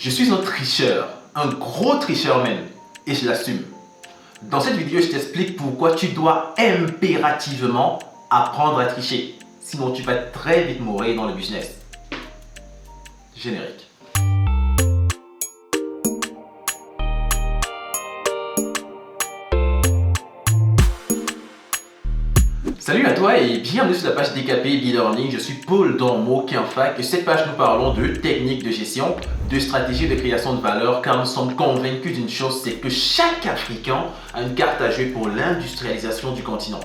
Je suis un tricheur, un gros tricheur même, et je l'assume. Dans cette vidéo, je t'explique pourquoi tu dois impérativement apprendre à tricher. Sinon, tu vas très vite mourir dans le business. Générique. Salut à toi et bienvenue sur la page DKP B-Learning. Je suis Paul Dormeau qui est en fac et cette page nous parlons de techniques de gestion, de stratégies de création de valeur car nous sommes convaincus d'une chose, c'est que chaque Africain a une carte à jouer pour l'industrialisation du continent.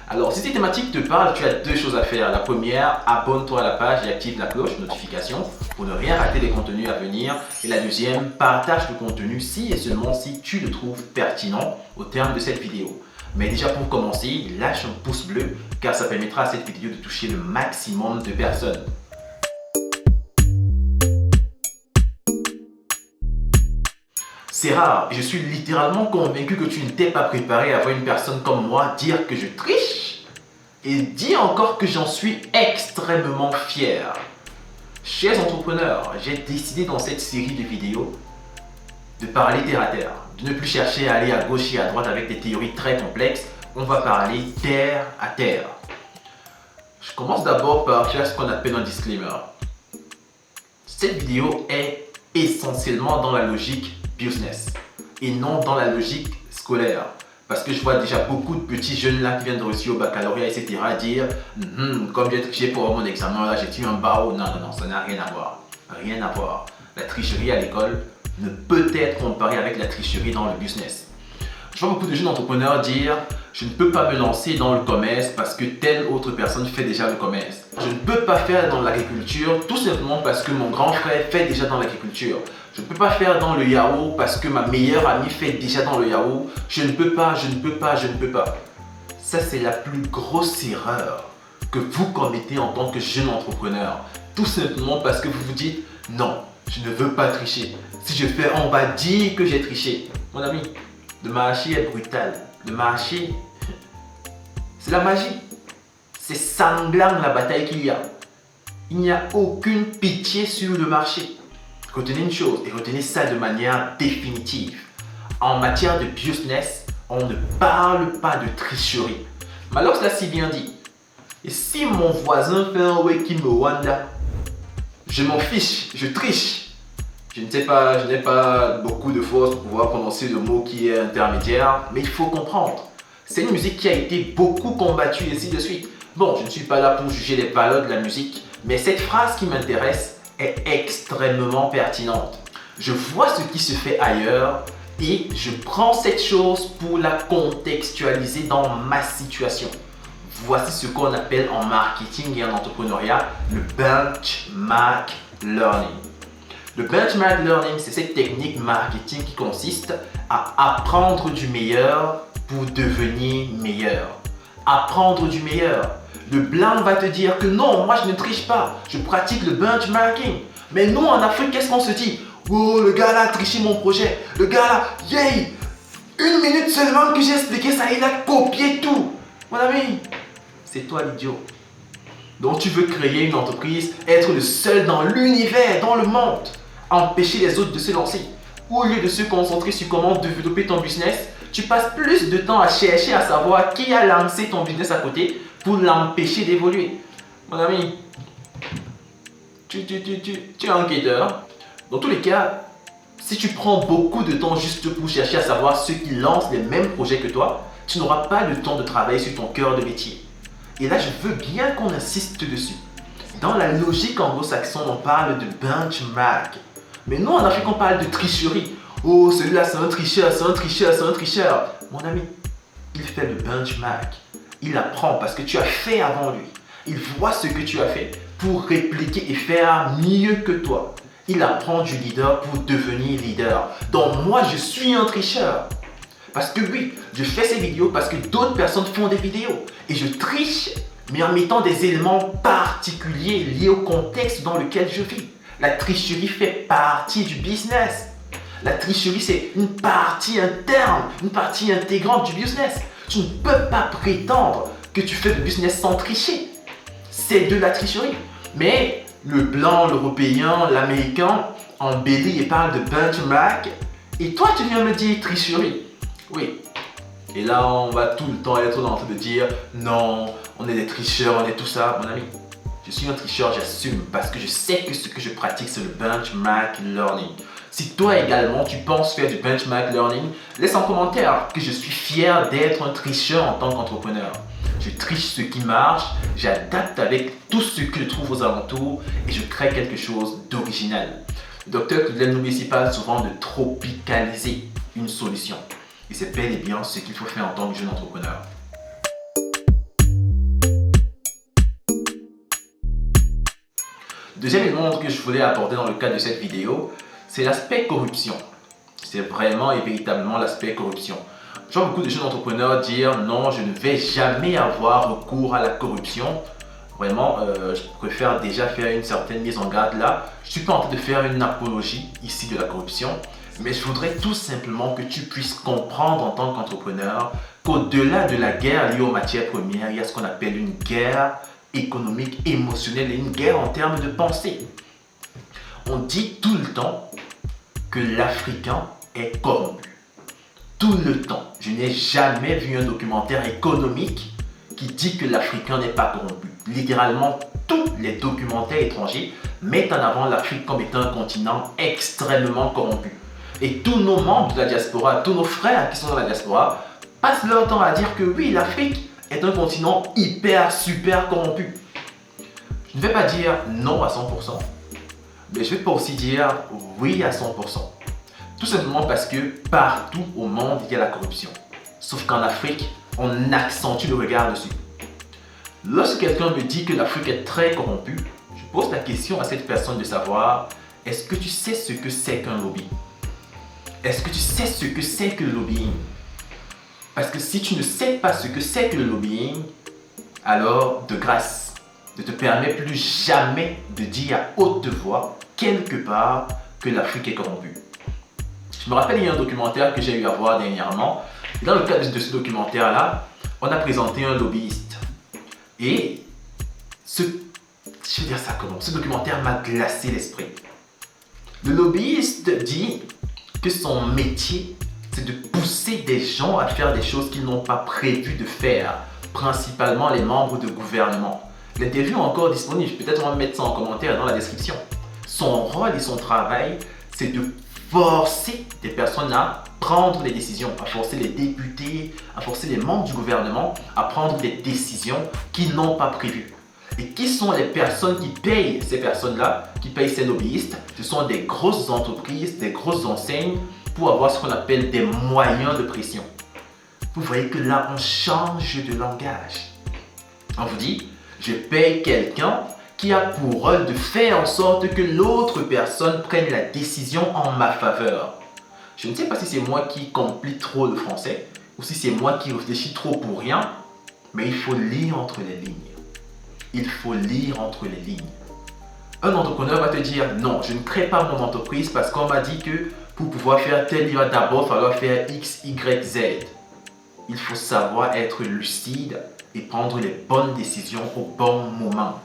Alors si cette thématique te parle, tu as deux choses à faire. La première, abonne-toi à la page et active la cloche notification pour ne rien rater des contenus à venir. Et la deuxième, partage le contenu si et seulement si tu le trouves pertinent au terme de cette vidéo. Mais déjà pour commencer, lâche un pouce bleu car ça permettra à cette vidéo de toucher le maximum de personnes. C'est rare, je suis littéralement convaincu que tu ne t'es pas préparé à voir une personne comme moi dire que je triche et dire encore que j'en suis extrêmement fier. Chers entrepreneurs, j'ai décidé dans cette série de vidéos de parler terre à terre, de ne plus chercher à aller à gauche et à droite avec des théories très complexes. On va parler terre à terre. Je commence d'abord par faire ce qu'on appelle un disclaimer. Cette vidéo est essentiellement dans la logique business et non dans la logique scolaire. Parce que je vois déjà beaucoup de petits jeunes là qui viennent de réussir au baccalauréat, etc. dire comme j'ai triché pour avoir mon examen, là j'ai eu un barreau. Non, ça n'a rien à voir. Rien à voir. La tricherie à l'école ne peut être comparée avec la tricherie dans le business. Je vois beaucoup de jeunes entrepreneurs dire je ne peux pas me lancer dans le commerce parce que telle autre personne fait déjà le commerce. Je ne peux pas faire dans l'agriculture tout simplement parce que mon grand frère fait déjà dans l'agriculture. Je ne peux pas faire dans le yaourt parce que ma meilleure amie fait déjà dans le yaourt. Je ne peux pas. Ça, c'est la plus grosse erreur que vous commettez en tant que jeune entrepreneur. Tout simplement parce que vous vous dites non, je ne veux pas tricher. Si je fais, on va dire que j'ai triché. Mon ami, le marché est brutal. Le marché, c'est la magie. C'est sanglant la bataille qu'il y a. Il n'y a aucune pitié sur le marché. Retenez une chose et retenez ça de manière définitive. En matière de business, on ne parle pas de tricherie. Mais alors cela si bien dit. Et si mon voisin fait un Weki Mwanda, je m'en fiche, je triche. Je n'ai pas beaucoup de force pour pouvoir prononcer le mot qui est intermédiaire, mais il faut comprendre. C'est une musique qui a été beaucoup combattue et ainsi de suite. Bon, je ne suis pas là pour juger les valeurs de la musique, mais cette phrase qui m'intéresse est extrêmement pertinente. Je vois ce qui se fait ailleurs et je prends cette chose pour la contextualiser dans ma situation. Voici ce qu'on appelle en marketing et en entrepreneuriat le benchmark learning. Le benchmark learning, c'est cette technique marketing qui consiste à apprendre du meilleur pour devenir meilleur. Apprendre du meilleur. Le blanc va te dire que non, moi je ne triche pas, je pratique le benchmarking. Mais nous en Afrique, qu'est-ce qu'on se dit? Oh, le gars là a triché mon projet. Le gars là, yay! 1 minute seulement que j'ai expliqué ça, il a copié tout. Mon ami, c'est toi l'idiot. Donc tu veux créer une entreprise, être le seul dans l'univers, dans le monde, empêcher les autres de se lancer. Au lieu de se concentrer sur comment développer ton business, tu passes plus de temps à chercher à savoir qui a lancé ton business à côté pour l'empêcher d'évoluer. Mon ami, tu es un enquêteur. Dans tous les cas, si tu prends beaucoup de temps juste pour chercher à savoir ceux qui lancent les mêmes projets que toi, tu n'auras pas le temps de travailler sur ton cœur de métier. Et là, je veux bien qu'on insiste dessus. Dans la logique anglo-saxonne, on parle de benchmark. Mais nous, en Afrique, on parle de tricherie. Oh, celui-là, c'est un tricheur, c'est un tricheur, c'est un tricheur. Mon ami, il fait le benchmark. Il apprend parce que tu as fait avant lui. Il voit ce que tu as fait pour répliquer et faire mieux que toi. Il apprend du leader pour devenir leader. Donc moi, je suis un tricheur. Parce que oui, je fais ces vidéos parce que d'autres personnes font des vidéos. Et je triche, mais en mettant des éléments particuliers liés au contexte dans lequel je vis. La tricherie fait partie du business. La tricherie, c'est une partie interne, une partie intégrante du business. Tu ne peux pas prétendre que tu fais du business sans tricher. C'est de la tricherie. Mais le blanc, l'européen, l'américain embellit et parle de benchmark, et toi tu viens me dire tricherie. Oui. Et là, on va tout le temps être en train de dire non, on est des tricheurs, on est tout ça. Mon ami, je suis un tricheur, j'assume parce que je sais que ce que je pratique, c'est le benchmark learning. Si toi également, tu penses faire du benchmark learning, laisse en commentaire que je suis fier d'être un tricheur en tant qu'entrepreneur. Je triche ce qui marche, j'adapte avec tout ce que je trouve aux alentours et je crée quelque chose d'original. Le docteur Claudel n'oublie pas souvent de tropicaliser une solution. Et c'est bel et bien ce qu'il faut faire en tant que jeune entrepreneur. Deuxième élément que je voulais aborder dans le cadre de cette vidéo, c'est l'aspect corruption. C'est vraiment et véritablement l'aspect corruption. Je vois beaucoup de jeunes entrepreneurs dire non, je ne vais jamais avoir recours à la corruption. Vraiment, je préfère déjà faire une certaine mise en garde là. Je ne suis pas en train de faire une apologie ici de la corruption, mais je voudrais tout simplement que tu puisses comprendre en tant qu'entrepreneur qu'au-delà de la guerre liée aux matières premières, il y a ce qu'on appelle une guerre économique, émotionnelle et une guerre en termes de pensée. On dit tout le temps que l'Africain est corrompu. Tout le temps. Je n'ai jamais vu un documentaire économique qui dit que l'Africain n'est pas corrompu. Littéralement, tous les documentaires étrangers mettent en avant l'Afrique comme étant un continent extrêmement corrompu. Et tous nos membres de la diaspora, tous nos frères qui sont dans la diaspora, passent leur temps à dire que oui, l'Afrique est un continent hyper, super corrompu. Je ne vais pas dire non à 100%, mais je ne vais pas aussi dire oui à 100%. Tout simplement parce que partout au monde, il y a la corruption. Sauf qu'en Afrique, on accentue le regard dessus. Lorsque quelqu'un me dit que l'Afrique est très corrompue, je pose la question à cette personne de savoir, est-ce que tu sais ce que c'est qu'un lobby? Est-ce que tu sais ce que c'est que le lobbying? Parce que si tu ne sais pas ce que c'est que le lobbying, alors de grâce, ne te permets plus jamais de dire à haute voix, quelque part, que l'Afrique est corrompue. Je me rappelle, il y a un documentaire que j'ai eu à voir dernièrement. Et dans le cadre de ce documentaire-là, on a présenté un lobbyiste. Et je vais dire ça comment? Ce documentaire m'a glacé l'esprit. Le lobbyiste dit que son métier, c'est de pousser des gens à faire des choses qu'ils n'ont pas prévu de faire, principalement les membres de gouvernement. L'interview est encore disponible, peut-être on va mettre ça en commentaire dans la description. Son rôle et son travail, c'est de forcer des personnes à prendre des décisions, à forcer les députés, à forcer les membres du gouvernement à prendre des décisions qu'ils n'ont pas prévues. Et qui sont les personnes qui payent ces personnes-là, qui payent ces lobbyistes? Ce sont des grosses entreprises, des grosses enseignes pour avoir ce qu'on appelle des moyens de pression. Vous voyez que là, on change de langage. On vous dit, je paye quelqu'un qui a pour rôle de faire en sorte que l'autre personne prenne la décision en ma faveur. Je ne sais pas si c'est moi qui complique trop le français ou si c'est moi qui réfléchis trop pour rien, mais il faut lire entre les lignes. Il faut lire entre les lignes. Un entrepreneur va te dire non, je ne crée pas mon entreprise parce qu'on m'a dit que pour pouvoir faire tel, il va d'abord falloir faire X, Y, Z. Il faut savoir être lucide et prendre les bonnes décisions au bon moment.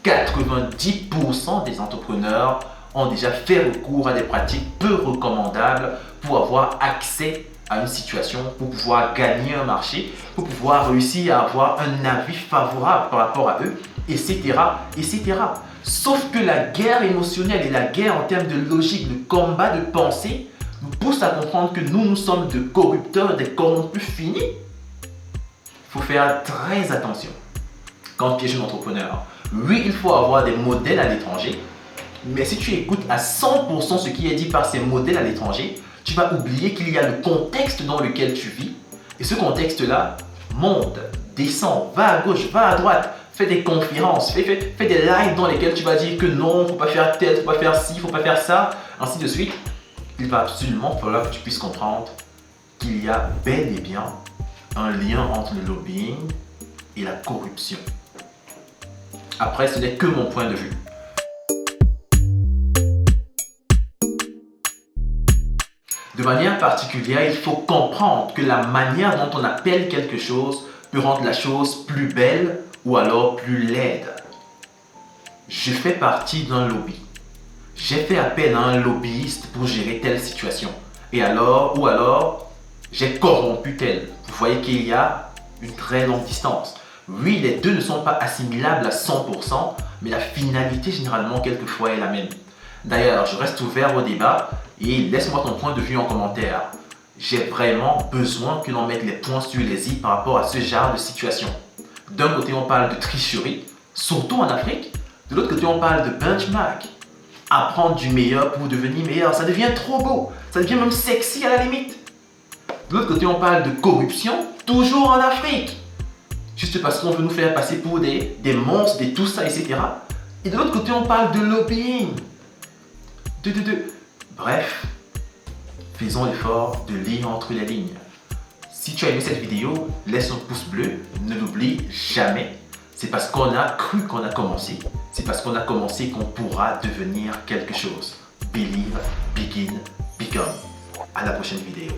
90% des entrepreneurs ont déjà fait recours à des pratiques peu recommandables pour avoir accès à une situation, pour pouvoir gagner un marché, pour pouvoir réussir à avoir un avis favorable par rapport à eux, etc., etc. Sauf que la guerre émotionnelle et la guerre en termes de logique, le combat de pensée, nous pousse à comprendre que nous sommes de corrupteurs, des corrompus finis. Il faut faire très attention quand tu es jeune entrepreneur. Oui, il faut avoir des modèles à l'étranger, mais si tu écoutes à 100% ce qui est dit par ces modèles à l'étranger, tu vas oublier qu'il y a le contexte dans lequel tu vis. Et ce contexte-là, monte, descend, va à gauche, va à droite, fais des conférences, fais des lives dans lesquels tu vas dire que non, il ne faut pas faire tel, il ne faut pas faire ci, il ne faut pas faire ça, ainsi de suite. Il va absolument falloir que tu puisses comprendre qu'il y a bel et bien un lien entre le lobbying et la corruption. Après, ce n'est que mon point de vue. De manière particulière, il faut comprendre que la manière dont on appelle quelque chose peut rendre la chose plus belle ou alors plus laide. Je fais partie d'un lobby. j'ai fait appel à un lobbyiste pour gérer telle situation. Et alors, ou alors, j'ai corrompu tel. Vous voyez qu'il y a une très longue distance. Oui, les deux ne sont pas assimilables à 100%, mais la finalité généralement quelquefois est la même. D'ailleurs, je reste ouvert au débat et laisse-moi ton point de vue en commentaire. J'ai vraiment besoin que l'on mette les points sur les i par rapport à ce genre de situation. D'un côté, on parle de tricherie, surtout en Afrique. De l'autre côté, on parle de benchmark. Apprendre du meilleur pour devenir meilleur, ça devient trop beau. Ça devient même sexy à la limite. De l'autre côté, on parle de corruption, toujours en Afrique. Juste parce qu'on veut nous faire passer pour des monstres, des tout ça, etc. Et de l'autre côté, on parle de lobbying. Bref, faisons l'effort de lire entre les lignes. Si tu as aimé cette vidéo, laisse un pouce bleu, ne l'oublie jamais. C'est parce qu'on a cru qu'on a commencé. C'est parce qu'on a commencé qu'on pourra devenir quelque chose. Believe, begin, become. À la prochaine vidéo.